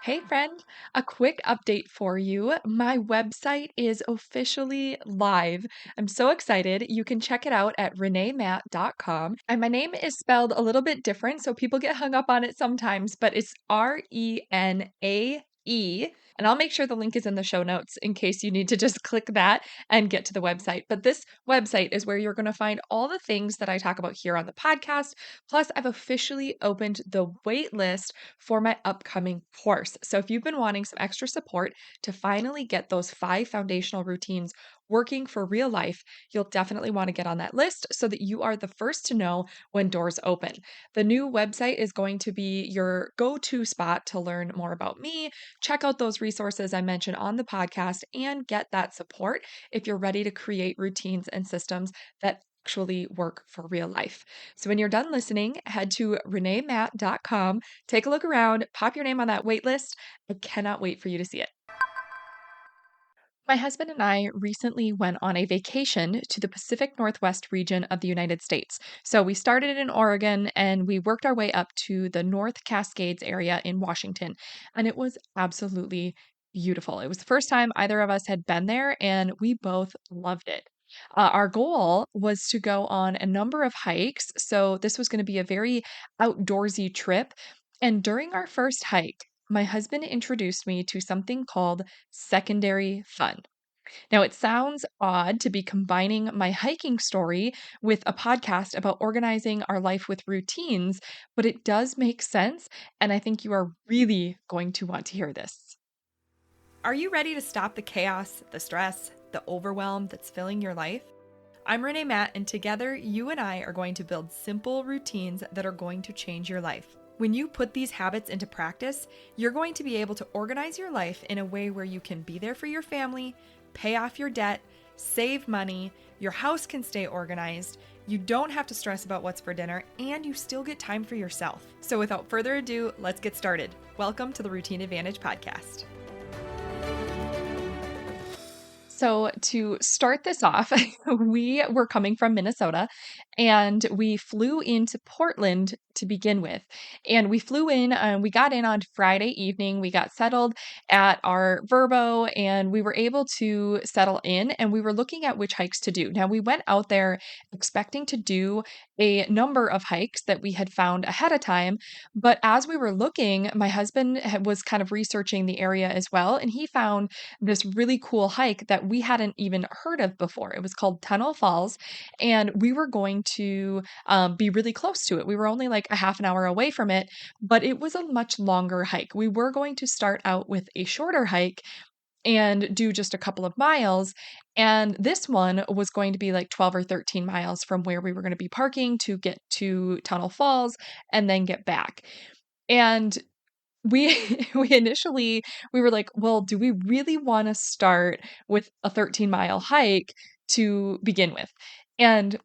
Hey friend, a quick update for you. My website is officially live. I'm so excited. You can check it out at reneemat.com. And my name is spelled a little bit different, so people get hung up on it sometimes, but it's Renae. And I'll make sure the link is in the show notes in case you need to just click that and get to the website. But this website is where you're going to find all the things that I talk about here on the podcast. Plus, I've officially opened the wait list for my upcoming course. So, if you've been wanting some extra support to finally get those 5 foundational routines working for real life, you'll definitely want to get on that list so that you are the first to know when doors open. The new website is going to be your go to spot to learn more about me, check out those resources I mentioned on the podcast, and get that support if you're ready to create routines and systems that actually work for real life. So when you're done listening, head to reneemat.com, take a look around, pop your name on that wait list. I cannot wait for you to see it. My husband and I recently went on a vacation to the Pacific Northwest region of the United States. So we started in Oregon and we worked our way up to the North Cascades area in Washington. And it was absolutely beautiful. It was the first time either of us had been there, and we both loved it. Our goal was to go on a number of hikes. So this was going to be a very outdoorsy trip. And during our first hike, my husband introduced me to something called secondary fun. Now, it sounds odd to be combining my hiking story with a podcast about organizing our life with routines, but it does make sense. And I think you are really going to want to hear this. Are you ready to stop the chaos, the stress, the overwhelm that's filling your life? I'm Renae Matt, and together you and I are going to build simple routines that are going to change your life. When you put these habits into practice, you're going to be able to organize your life in a way where you can be there for your family, pay off your debt, save money, your house can stay organized, you don't have to stress about what's for dinner, and you still get time for yourself. So without further ado, let's get started. Welcome to the Routine Advantage Podcast. So, to start this off, we were coming from Minnesota and we flew into Portland to begin with. And we flew in, we got in on Friday evening. We got settled at our Verbo and we were able to settle in, and we were looking at which hikes to do. Now, we went out there expecting to do a number of hikes that we had found ahead of time. But as we were looking, my husband was kind of researching the area as well, and he found this really cool hike that we hadn't even heard of before. It was called Tunnel Falls, and we were going to be really close to it. We were only like a half an hour away from it, but it was a much longer hike. We were going to start out with a shorter hike and do just a couple of miles. And this one was going to be like 12 or 13 miles from where we were going to be parking to get to Tunnel Falls and then get back. And we we were like, well, do we really want to start with a 13-mile hike to begin with? And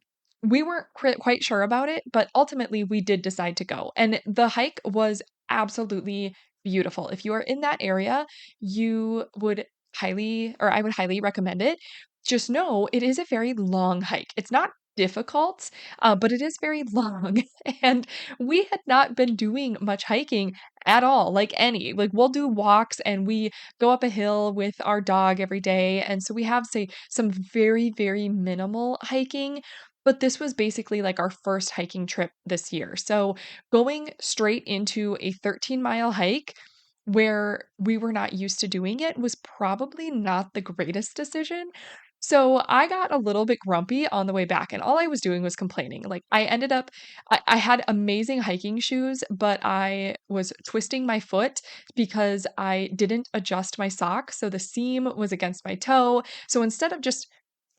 we weren't quite sure about it, but ultimately we did decide to go. And the hike was absolutely beautiful. If you are in that area, you would I would highly recommend it. Just know it is a very long hike. It's not difficult, but it is very long. And we had not been doing much hiking at all, like any. Like we'll do walks and we go up a hill with our dog every day. And so we have, say, some very, very minimal hiking. But this was basically like our first hiking trip this year. So going straight into a 13-mile hike where we were not used to doing it was probably not the greatest decision. So I got a little bit grumpy on the way back, and all I was doing was complaining. Like I ended up, I had amazing hiking shoes, but I was twisting my foot because I didn't adjust my sock. So the seam was against my toe. So instead of just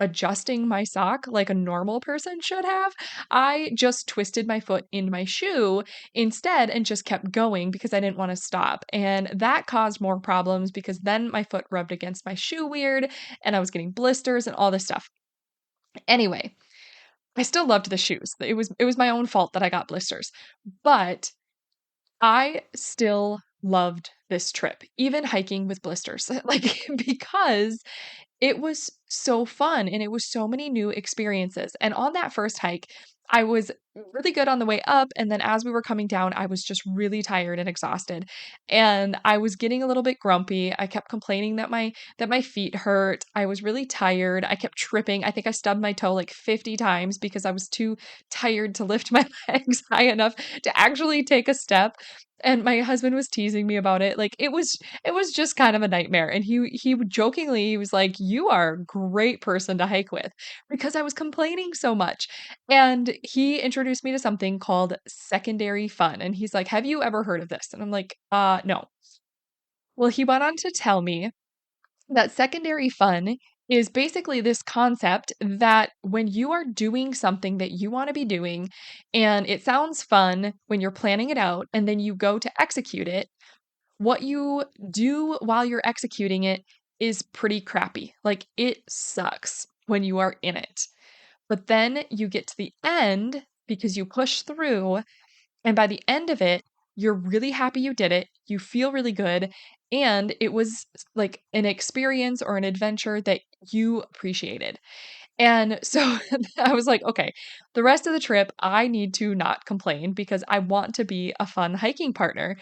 adjusting my sock like a normal person should have, I just twisted my foot in my shoe instead and just kept going because I didn't want to stop. And that caused more problems because then my foot rubbed against my shoe weird and I was getting blisters and all this stuff. Anyway, I still loved the shoes. It was my own fault that I got blisters. But I still loved this trip, even hiking with blisters, like, because it was so fun and it was so many new experiences. And on that first hike, I was really good on the way up. And then as we were coming down, I was just really tired and exhausted. And I was getting a little bit grumpy. I kept complaining that my feet hurt. I was really tired. I kept tripping. I think I stubbed my toe like 50 times because I was too tired to lift my legs high enough to actually take a step. And my husband was teasing me about it. Like it was just kind of a nightmare. And he would jokingly, he was like, "You are a great person to hike with," because I was complaining so much. And he introduced me to something called secondary fun. And he's like, "Have you ever heard of this?" And I'm like, no." Well, he went on to tell me that secondary fun is basically this concept that when you are doing something that you want to be doing and it sounds fun when you're planning it out and then you go to execute it, what you do while you're executing it is pretty crappy. Like it sucks when you are in it. But then you get to the end because you push through, and by the end of it, you're really happy you did it. You feel really good. And it was like an experience or an adventure that you appreciated. And so I was like, okay, the rest of the trip, I need to not complain because I want to be a fun hiking partner.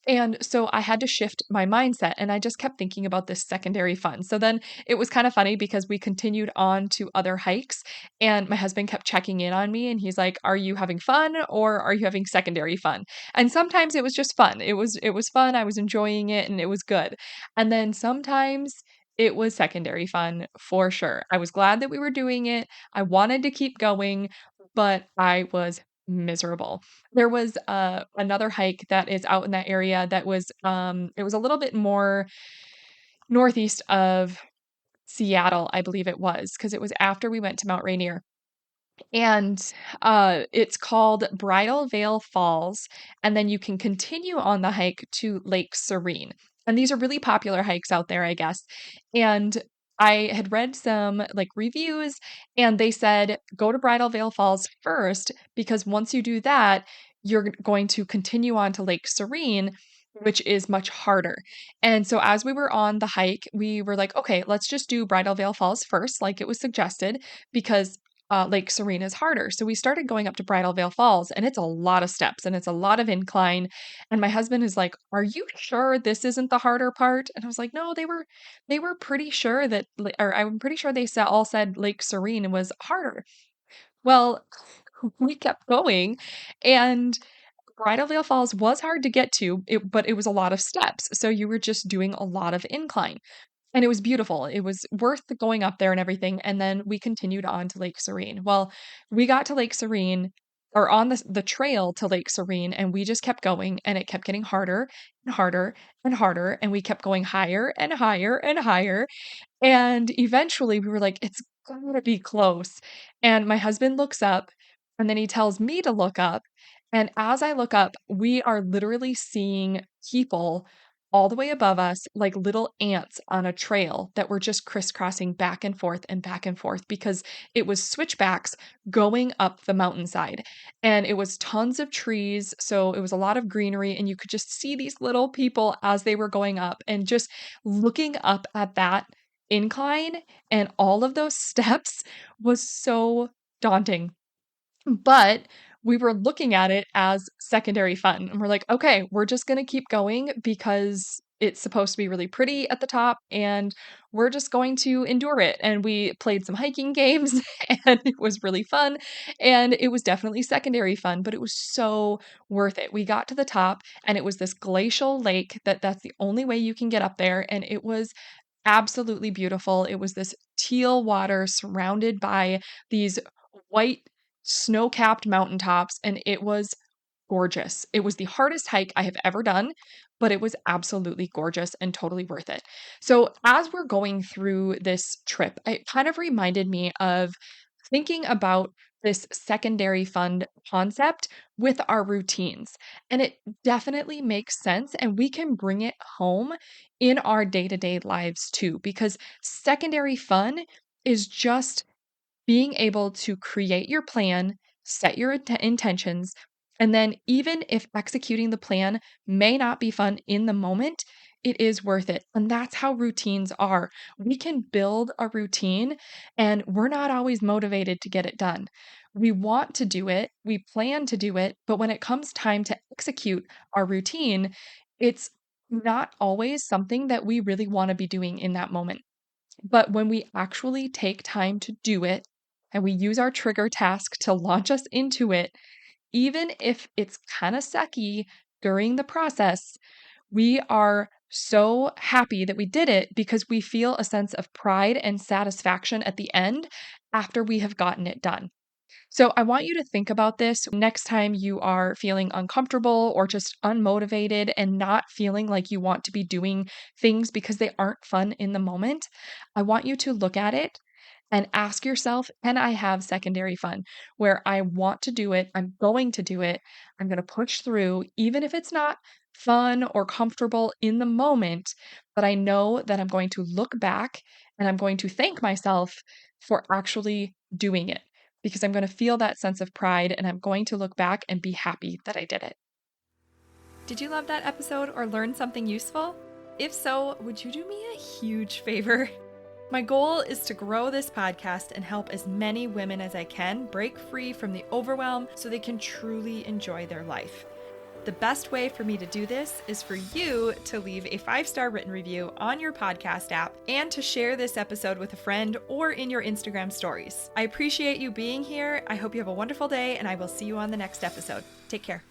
And so I had to shift my mindset and I just kept thinking about this secondary fun. So then it was kind of funny because we continued on to other hikes and my husband kept checking in on me and he's like, "Are you having fun or are you having secondary fun?" And sometimes it was just fun. It was fun. I was enjoying it and it was good. And then sometimes it was secondary fun for sure. I was glad that we were doing it. I wanted to keep going, but I was miserable. There was, another hike that is out in that area that was, it was a little bit more northeast of Seattle, I believe it was, because it was after we went to Mount Rainier. And, it's called Bridal Veil Falls, and then you can continue on the hike to Lake Serene. And these are really popular hikes out there, I guess. And I had read some, like, reviews, and they said, "Go to Bridal Veil Falls first, because once you do that, you're going to continue on to Lake Serene, which is much harder." And so as we were on the hike, we were like, "Okay, let's just do Bridal Veil Falls first, like it was suggested, because Lake Serene is harder." So we started going up to Bridal Veil Falls, and it's a lot of steps and it's a lot of incline. And my husband is like, "Are you sure this isn't the harder part?" And I was like, "No, they were pretty sure that, or I'm pretty sure they said all said Lake Serene was harder." Well, we kept going, and Bridal Veil Falls was hard to get to, but it was a lot of steps. So you were just doing a lot of incline. And it was beautiful. It was worth going up there and everything, and then we continued on to Lake Serene. Well, we got to Lake Serene or on the trail to Lake Serene, and we just kept going, and it kept getting harder and harder and harder, and we kept going higher and higher and higher, and eventually we were like, "It's gotta be close." And my husband looks up and then he tells me to look up. And as I look up, we are literally seeing people all the way above us, like little ants on a trail that were just crisscrossing back and forth because it was switchbacks going up the mountainside. And it was tons of trees. So it was a lot of greenery. And you could just see these little people as they were going up and just looking up at that incline and all of those steps was so daunting. But we were looking at it as secondary fun. And we're like, okay, we're just going to keep going because it's supposed to be really pretty at the top and we're just going to endure it. And we played some hiking games and it was really fun. And it was definitely secondary fun, but it was so worth it. We got to the top and it was this glacial lake that's the only way you can get up there. And it was absolutely beautiful. It was this teal water surrounded by these white snow-capped mountaintops, and it was gorgeous. It was the hardest hike I have ever done, but it was absolutely gorgeous and totally worth it. So, as we're going through this trip, it kind of reminded me of thinking about this secondary fund concept with our routines. And it definitely makes sense. And we can bring it home in our day to day lives too, because secondary fun is just being able to create your plan, set your intentions, And then even if executing the plan may not be fun in the moment, it is worth it. And that's how routines are. We can build a routine and we're not always motivated to get it done. We want to do it, we plan to do it, but when it comes time to execute our routine, it's not always something that we really want to be doing in that moment. But when we actually take time to do it and we use our trigger task to launch us into it, even if it's kind of sucky during the process, we are so happy that we did it because we feel a sense of pride and satisfaction at the end after we have gotten it done. So I want you to think about this next time you are feeling uncomfortable or just unmotivated and not feeling like you want to be doing things because they aren't fun in the moment. I want you to look at it and ask yourself, can I have secondary fun where I want to do it? I'm going to do it. I'm going to push through, even if it's not fun or comfortable in the moment, but I know that I'm going to look back and I'm going to thank myself for actually doing it because I'm going to feel that sense of pride and I'm going to look back and be happy that I did it. Did you love that episode or learn something useful? If so, would you do me a huge favor? My goal is to grow this podcast and help as many women as I can break free from the overwhelm so they can truly enjoy their life. The best way for me to do this is for you to leave a 5-star written review on your podcast app and to share this episode with a friend or in your Instagram stories. I appreciate you being here. I hope you have a wonderful day and I will see you on the next episode. Take care.